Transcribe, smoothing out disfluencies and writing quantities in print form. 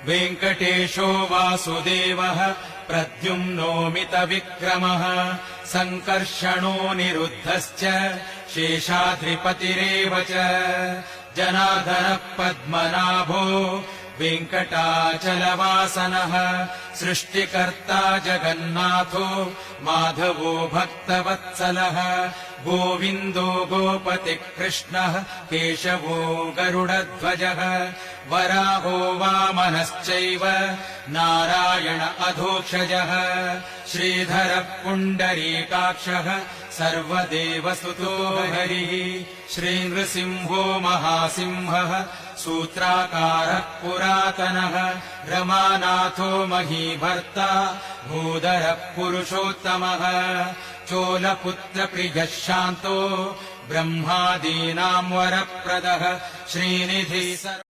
वेङ्कटेशो वासुदेवः प्रद्युम्नोमितविक्रमः सङ्कर्षणो निरुद्धश्च शेषाद्रिपतिरेव च जनार्दनः पद्मनाभो वेङ्कटाचलवासनः सृष्टिकर्ता जगन्नाथो माधवो भक्तवत्सलः गोविन्दो गोपतिः कृष्णः केशवो गरुडध्वजः वराहो वामनश्चैव नारायण अधोक्षजः श्रीधरः पुण्डरीकाक्षः सर्वदेवसुतो हरिः श्रीनृसिंहो महासिंहः सूत्राकारः पुरातनः रमानाथो महीभर्ता भूधरः पुरुषोत्तमः चोलपुत्रप्रियः शान्तो ब्रह्मादीनां वरप्रदः श्रीनिधिः